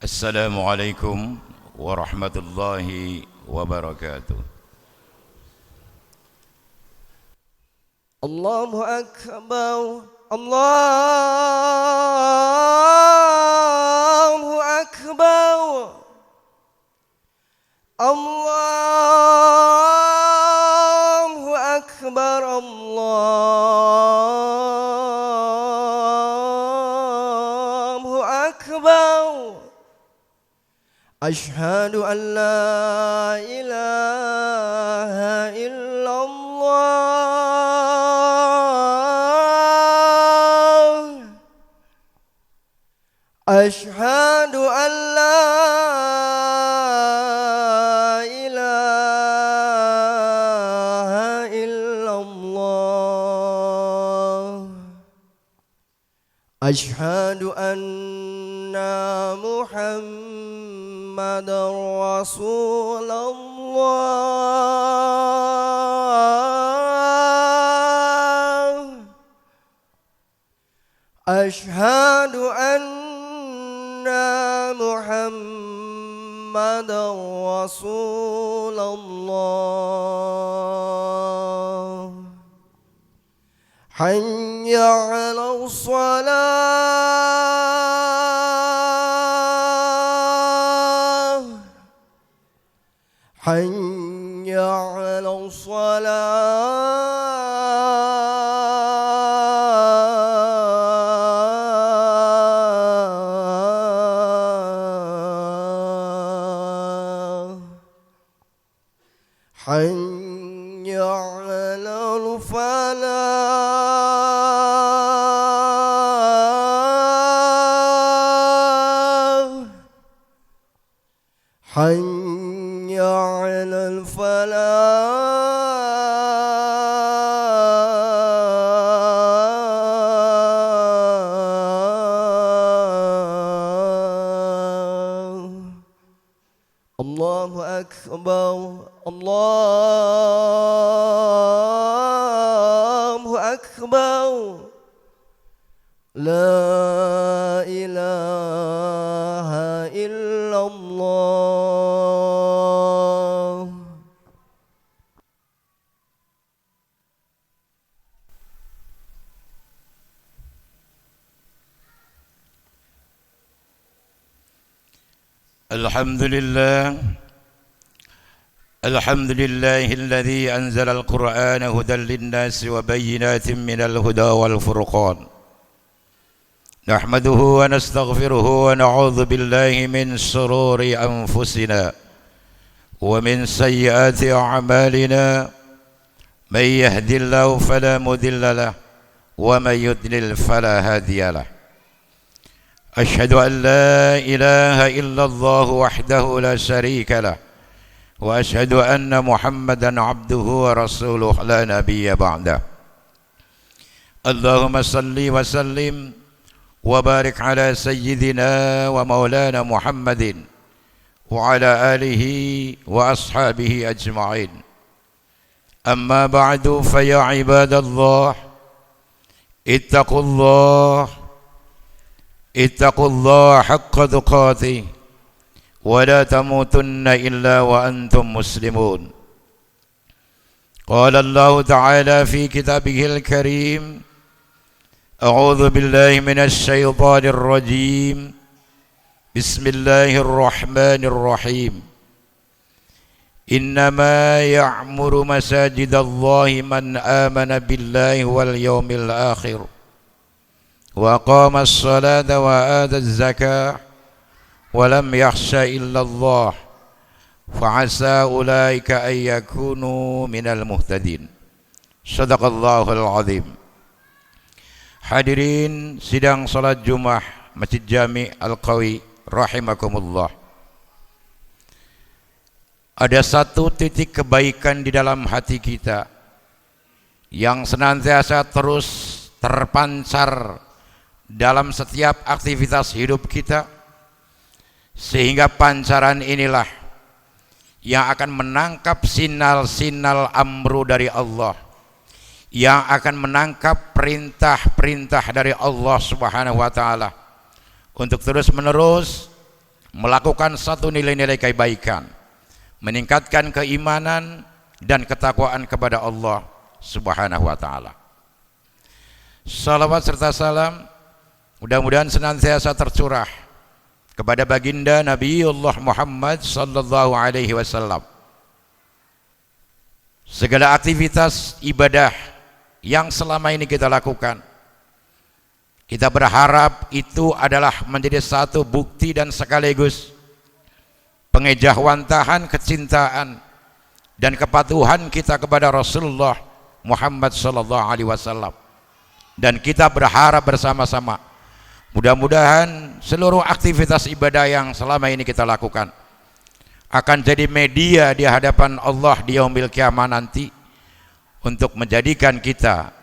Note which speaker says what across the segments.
Speaker 1: Assalamualaikum warahmatullahi wabarakatuh.
Speaker 2: Allahu Akbar, Allahu Akbar, Allahu Akbar, Allahu Akbar. Ashhadu an la ilaha illallah. Ashhadu an la ilaha illallah. Ashhadu anna Muhammadar Rasulullah. Ashhadu anna Muhammadar Rasulullah. Hayya 'alal shalah, hayya 'alal salah, hayya 'alal falah, hayya 'alal falah. Allahu Akbar, Allahu Akbar. La ilaha illallah.
Speaker 1: Alhamdulillah. Alhamdulillahi alladhi anzala al-Qur'ana hudan lin-nasi wa bayyinatin minal huda wal furqan. Nahmaduhu wa nastaghfiruhu wa na'udzu billahi min shururi anfusina wa min sayyiati a'malina. May yahdihillahu fala mudilla lahu wa may yudlil fala hadiya lahu. Ashhadu an la ilaha illallah wahdahu la syarika lahu wa ashhadu anna Muhammadan abduhu wa rasuluh la nabiyya ba'dah. Allahumma salli wa sallim wa barik ala sayyidina wa maulana Muhammadin wa ala alihi wa ashabihi ajma'in. Amma ba'du, fa ya ibadallah ittaqullah haqqa tuqatih wa la tamutunna illa wa antum muslimun. Qala Allah ta'ala fi kitabihil karim, a'udzu billahi minasy syaithanir rajim. Bismillahirrahmanirrahim. Innama ya'muru masajidallahi man amana billahi wal yawmil akhir wa aqama as-salata wa ata az-zakah wa lam yakhsha illa Allah fa asa ulaika ay yakunu minal muhtadin. Shadaqallahul azim. Hadirin sidang salat Jumat Masjid Jami Al-Qawi rahimakumullah. Ada satu titik kebaikan di dalam hati kita yang senantiasa terus terpancar dalam setiap aktivitas hidup kita, sehingga pancaran inilah yang akan menangkap sinyal-sinyal amru dari Allah, yang akan menangkap perintah-perintah dari Allah Subhanahu wa taala untuk terus-menerus melakukan satu nilai-nilai kebaikan, meningkatkan keimanan dan ketakwaan kepada Allah Subhanahu wa taala. Salawat serta salam mudah-mudahan senantiasa tercurah kepada baginda Nabiullah Muhammad sallallahu alaihi wasallam. Segala aktivitas ibadah yang selama ini kita lakukan, kita berharap itu adalah menjadi satu bukti dan sekaligus pengejahwantahan kecintaan dan kepatuhan kita kepada Rasulullah Muhammad sallallahu alaihi wasallam. Dan kita berharap bersama-sama mudah-mudahan seluruh aktivitas ibadah yang selama ini kita lakukan akan jadi media di hadapan Allah di yaumil kiamah nanti untuk menjadikan kita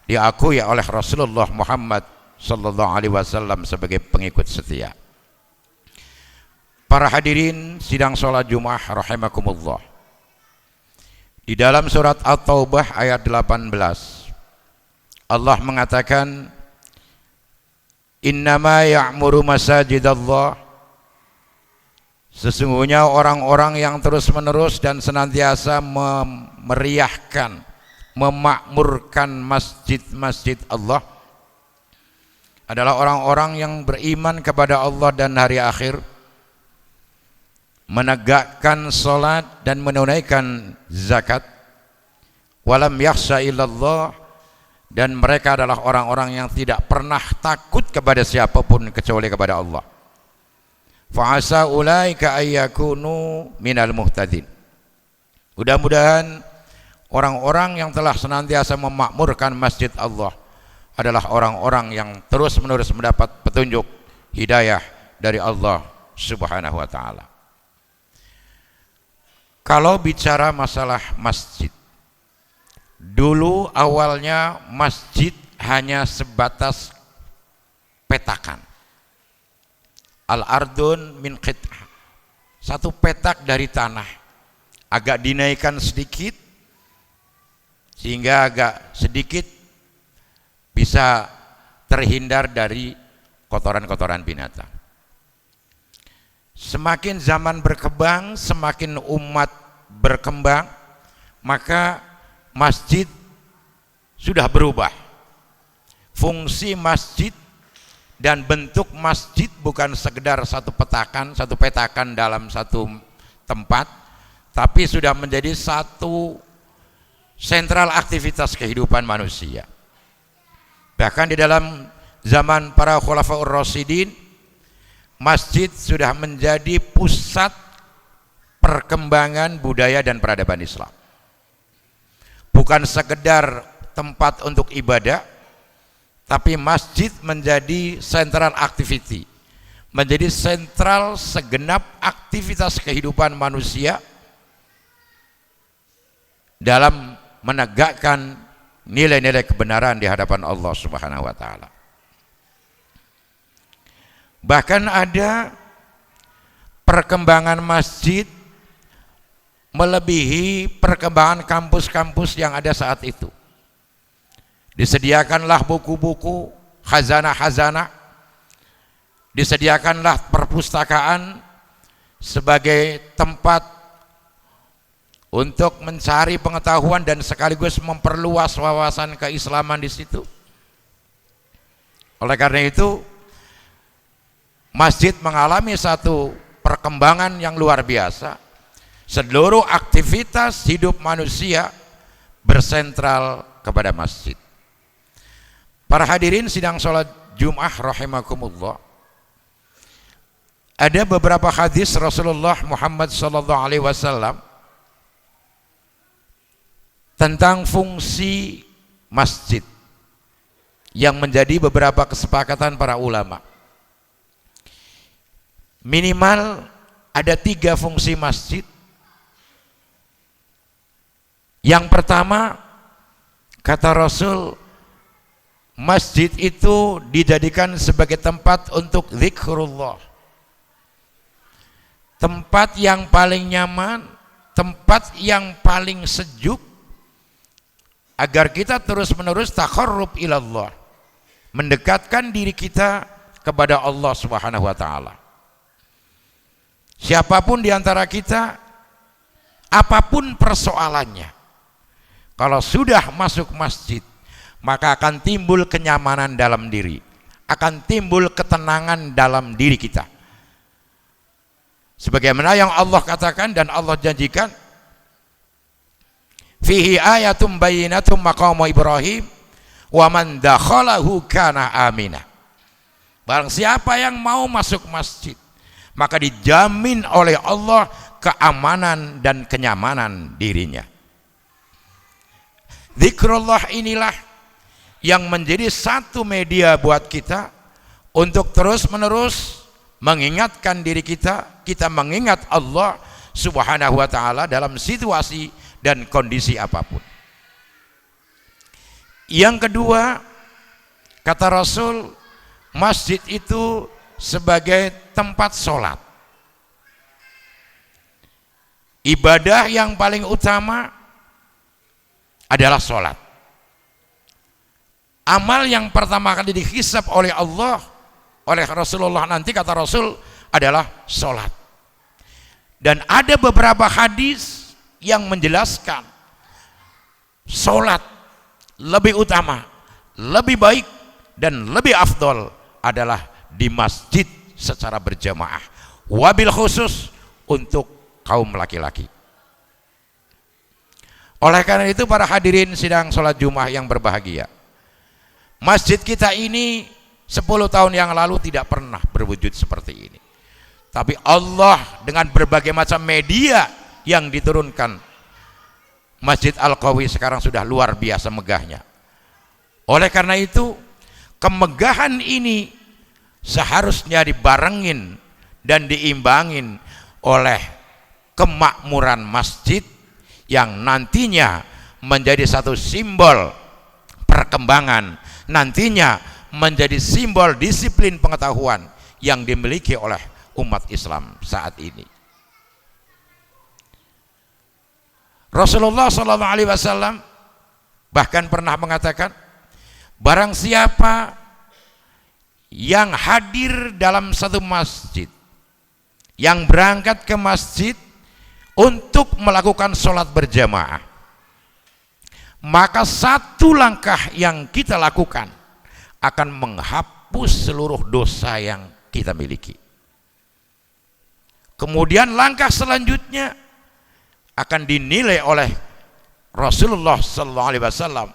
Speaker 1: diakui oleh Rasulullah Muhammad sallallahu alaihi wasallam sebagai pengikut setia. Para hadirin sidang salat Jumat rahimakumullah. Di dalam surat At-Taubah ayat 18 Allah mengatakan, innama ya'muru masajidallah, sesungguhnya orang-orang yang terus-menerus dan senantiasa memeriahkan, memakmurkan masjid-masjid Allah adalah orang-orang yang beriman kepada Allah dan hari akhir, menegakkan salat dan menunaikan zakat, walam yakhsha illallah, dan mereka adalah orang-orang yang tidak pernah takut kepada siapapun kecuali kepada Allah. Fa'asa ulaika ayyakunu minal muhtadin. Mudah-mudahan orang-orang yang telah senantiasa memakmurkan masjid Allah adalah orang-orang yang terus-menerus mendapat petunjuk hidayah dari Allah Subhanahu wa taala. Kalau bicara masalah masjid, dulu awalnya masjid hanya sebatas petakan. Al-ardun min qit'ah, satu petak dari tanah, agak dinaikkan sedikit sehingga agak sedikit bisa terhindar dari kotoran-kotoran binatang. Semakin zaman berkembang, semakin umat berkembang, maka masjid sudah berubah. Fungsi masjid dan bentuk masjid bukan sekedar satu petakan dalam satu tempat, tapi sudah menjadi satu sentral aktivitas kehidupan manusia. Bahkan di dalam zaman para khulafaur rasyidin, masjid sudah menjadi pusat perkembangan budaya dan peradaban Islam. Bukan sekedar tempat untuk ibadah, tapi masjid menjadi central activity, menjadi sentral segenap aktivitas kehidupan manusia dalam menegakkan nilai-nilai kebenaran di hadapan Allah Subhanahu wa taala. Bahkan ada perkembangan masjid melebihi perkembangan kampus-kampus yang ada saat itu. Disediakanlah buku-buku, khazanah-khazanah, disediakanlah perpustakaan sebagai tempat untuk mencari pengetahuan dan sekaligus memperluas wawasan keislaman di situ. Oleh karena itu, masjid mengalami satu perkembangan yang luar biasa. Seluruh aktivitas hidup manusia bersentral kepada masjid. Para hadirin sidang salat Jumat rahimakumullah. Ada beberapa hadis Rasulullah Muhammad sallallahu alaihi wasallam tentang fungsi masjid yang menjadi beberapa kesepakatan para ulama. Minimal ada 3 fungsi masjid. Yang pertama, kata Rasul, masjid itu dijadikan sebagai tempat untuk zikrullah, tempat yang paling nyaman, tempat yang paling sejuk, agar kita terus-menerus taqarrub ilallah, mendekatkan diri kita kepada Allah Subhanahu wa taala. Siapapun di antara kita, apapun persoalannya, kalau sudah masuk masjid, maka akan timbul kenyamanan dalam diri, akan timbul ketenangan dalam diri kita. Sebagaimana yang Allah katakan dan Allah janjikan, fihi ayatum bayyinatum maqamu Ibrahim wa man dakhalahu kana amina. Barang siapa yang mau masuk masjid, maka dijamin oleh Allah keamanan dan kenyamanan dirinya. Zikrullah inilah yang menjadi satu media buat kita untuk terus-menerus mengingatkan diri kita, kita mengingat Allah Subhanahu wa ta'ala dalam situasi dan kondisi apapun. Yang kedua, kata Rasul, masjid itu sebagai tempat sholat. Ibadah yang paling utama adalah sholat. Amal yang pertama kali dihisab oleh Allah, oleh Rasulullah nanti, kata Rasul, adalah sholat. Dan ada beberapa hadis yang menjelaskan sholat lebih utama, lebih baik, dan lebih afdol adalah di masjid secara berjamaah, wabil khusus untuk kaum laki-laki. Oleh karena itu, para hadirin sidang sholat Jumat yang berbahagia, masjid kita ini 10 tahun yang lalu tidak pernah berwujud seperti ini. Tapi Allah dengan berbagai macam media yang diturunkan, Masjid Al-Qawi sekarang sudah luar biasa megahnya. Oleh karena itu, kemegahan ini seharusnya dibarengin dan diimbangin oleh kemakmuran masjid yang nantinya menjadi satu simbol perkembangan, nantinya menjadi simbol disiplin pengetahuan yang dimiliki oleh umat Islam saat ini. Rasulullah SAW bahkan pernah mengatakan, barang siapa yang hadir dalam satu masjid, yang berangkat ke masjid untuk melakukan sholat berjamaah, maka satu langkah yang kita lakukan akan menghapus seluruh dosa yang kita miliki. Kemudian langkah selanjutnya akan dinilai oleh Rasulullah SAW,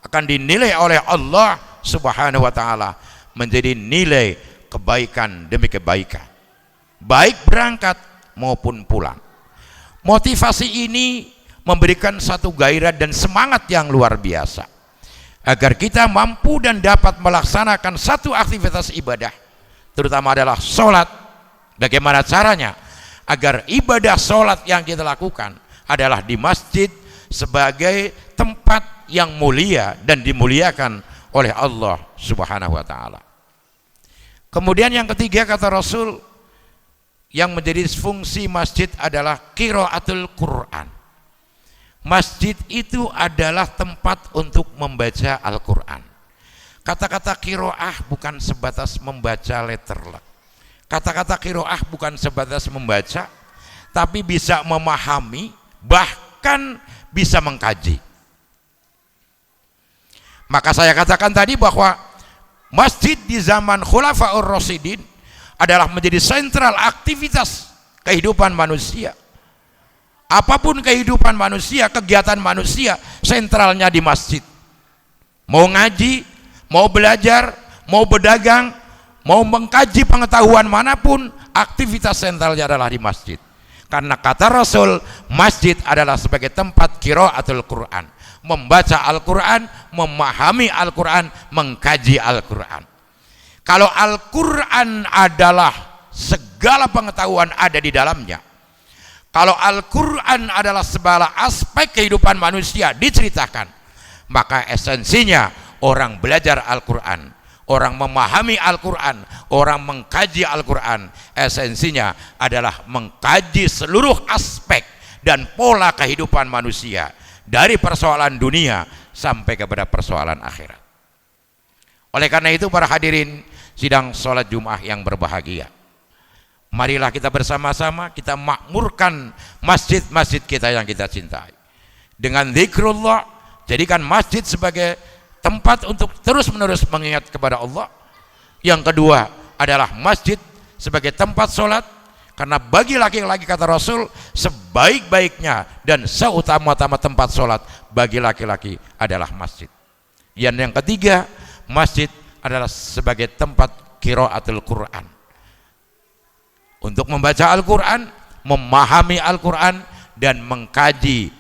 Speaker 1: akan dinilai oleh Allah Subhanahu wa ta'ala menjadi nilai kebaikan demi kebaikan, baik berangkat maupun pulang. Motivasi ini memberikan satu gairah dan semangat yang luar biasa agar kita mampu dan dapat melaksanakan satu aktivitas ibadah, terutama adalah sholat. Bagaimana caranya? Agar ibadah sholat yang kita lakukan adalah di masjid sebagai tempat yang mulia dan dimuliakan oleh Allah Subhanahu wa ta'ala. Kemudian yang ketiga, kata Rasul, yang menjadi fungsi masjid adalah qiraatul Quran. Masjid itu adalah tempat untuk membaca Al-Quran. Kata-kata qiraah bukan sebatas membaca letterlock. Kata-kata qiraah bukan sebatas membaca, tapi bisa memahami, bahkan bisa mengkaji. Maka saya katakan tadi bahwa masjid di zaman Khulafaur Rasyidin adalah menjadi sentral aktivitas kehidupan manusia. Apapun kehidupan manusia, kegiatan manusia, sentralnya di masjid. Mau ngaji, mau belajar, mau berdagang, mau mengkaji pengetahuan manapun, aktivitas sentralnya adalah di masjid. Karena kata Rasul, masjid adalah sebagai tempat qiraatul Quran, membaca Al-Quran, memahami Al-Quran, mengkaji Al-Quran. Kalau Al-Quran adalah segala pengetahuan ada di dalamnya, kalau Al-Quran adalah segala aspek kehidupan manusia diceritakan, maka esensinya orang belajar Al-Quran, orang memahami Al-Quran, orang mengkaji Al-Quran, esensinya adalah mengkaji seluruh aspek dan pola kehidupan manusia, dari persoalan dunia sampai kepada persoalan akhirat. Oleh karena itu, para hadirin sidang sholat Jumat yang berbahagia, Marilah kita bersama-sama kita makmurkan masjid-masjid kita yang kita cintai. Dengan zikrullah, jadikan masjid sebagai tempat untuk terus-menerus mengingat kepada Allah. Yang kedua adalah masjid sebagai tempat sholat, karena bagi laki-laki kata Rasul, sebaik-baiknya dan seutama-utama tempat sholat bagi laki-laki adalah masjid. Yang ketiga, masjid adalah sebagai tempat qiraatul Quran, untuk membaca Al-Quran, memahami Al-Quran, dan mengkaji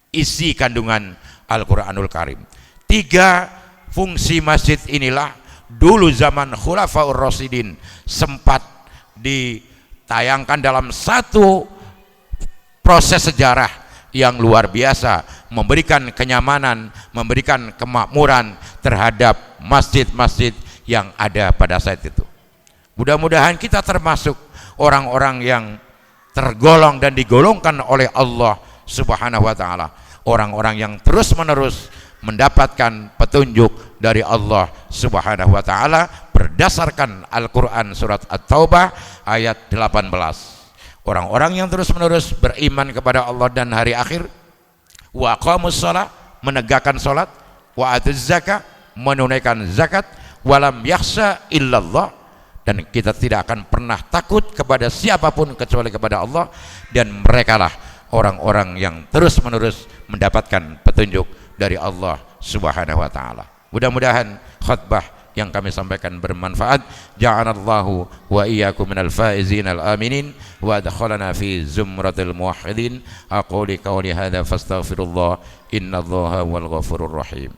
Speaker 1: isi kandungan Al-Quranul Karim. 3 fungsi masjid inilah dulu zaman Khulafaur Rasyidin sempat ditayangkan dalam satu proses sejarah yang luar biasa, memberikan kenyamanan, memberikan kemakmuran terhadap masjid-masjid yang ada pada saat itu. Mudah-mudahan kita termasuk orang-orang yang tergolong dan digolongkan oleh Allah Subhanahu wa taala, orang-orang yang terus-menerus mendapatkan petunjuk dari Allah Subhanahu wa taala berdasarkan Al-Qur'an surat At-Taubah ayat 18. Orang-orang yang terus-menerus beriman kepada Allah dan hari akhir, wa aqamus shalah, menegakkan salat, wa atuz zakah, menunaikan zakat, walam yakhsha illallah, dan kita tidak akan pernah takut kepada siapapun kecuali kepada Allah, dan merekalah orang-orang yang terus-menerus mendapatkan petunjuk dari Allah Subhanahu wa taala. Mudah-mudahan khutbah yang kami sampaikan bermanfaat. Ja'alallahu wa iyyakum minal faizin al aminin wa adkhalana fi zumratil muwahhidin. Aqulu qawli hadza fastaghfirullah, innallaha wal ghafurur rahim.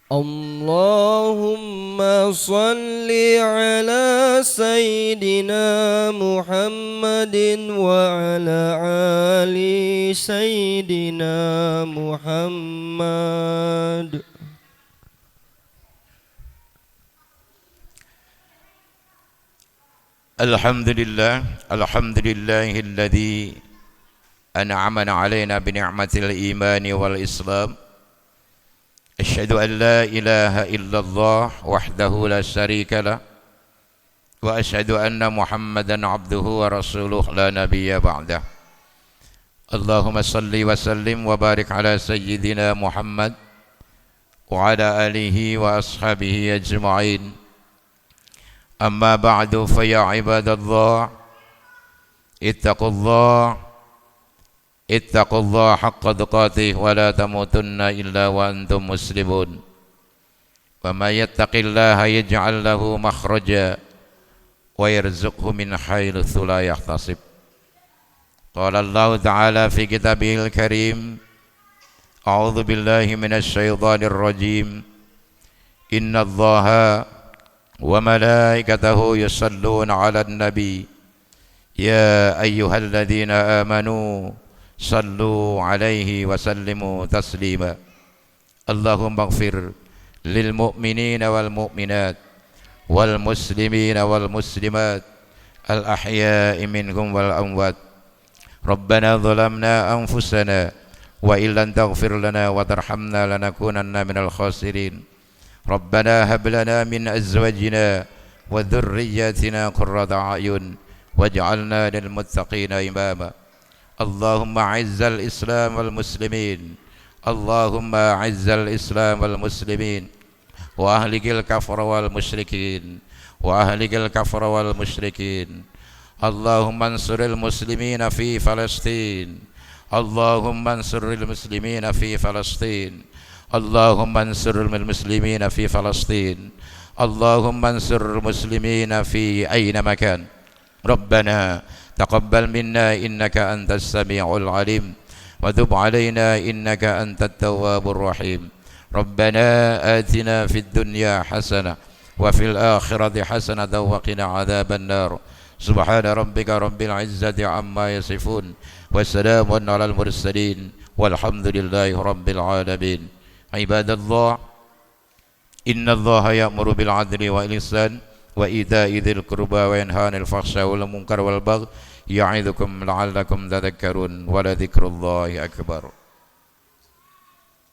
Speaker 2: Allahumma salli ala Sayyidina Muhammadin wa ala ali Sayyidina Muhammad.
Speaker 1: Alhamdulillahilladzi an'amana alaina bi ni'matil imani wal islam. Asyhadu an la ilaha illallah wahdahu la syarika lah, wa asyhadu anna Muhammadan abduhu wa rasuluh la nabiyya ba'dah. Allahumma salli wa sallim wa barik ala sayyidina Muhammad wa ala alihi wa ashabihi ajma'in. Amma ba'du, fa ya ibadallah, ittaqullah haqqa tuqatih wa la tamutunna illa wa antum muslimun. Wa may yattaqillaha yaj'al lahu makhraja wa yarzuqhu min haitsu la yahtasib. Qala Allah ta'ala fi kitabihil karim, a'udzu billahi minasy syaithanir rajim. Innallaha wa malaikatahu yusalluna 'alan nabi ya ayyuhalladzina amanu sallu alaihi wa sallimu taslima. Allahumma ighfir lil mu'minina wal mu'minat wal muslimina wal muslimat al ahya'i minhum wal amwat. Rabbana zalamna anfusana wa illam taghfir lana wa tarhamna lanakunanna minal khasirin. Rabbana hab lana min azwajina wa dhurriyyatina qurrata a'yun waj'alna lil muttaqina imama. Allahumma a'izzal Islam wal muslimin, Allahumma a'izzal Islam wal muslimin, wa ahlikil kafara wal musyrikin, wa ahlikil kafara wal musyrikin. Allahumma ansuril muslimina fi Palestin, Allahumma ansuril muslimina fi Palestin, Allahumma ansuril muslimina fi Palestin, Allahumma ansuril muslimina fi aina makan. Rabbana taqabbal minna innaka antas sami'ul alim wa tub alaina innaka antat tawwabur rahim. Rabbana atina fid dunya hasanah wa fil akhirati hasanah wa qina adzaban nar. Subhana rabbika rabbil izzati amma yasifun wa salamun alal mursalin walhamdulillahi rabbil alamin. Ibadallah, innallaha ya'muru bil 'adli wal ihsan wa ita'i dzil qurba wa yanha 'anil fahsya'i wal munkar wal baghi ya'idzukum la'allakum tadhakkarun wa la dzikrullahi akbar.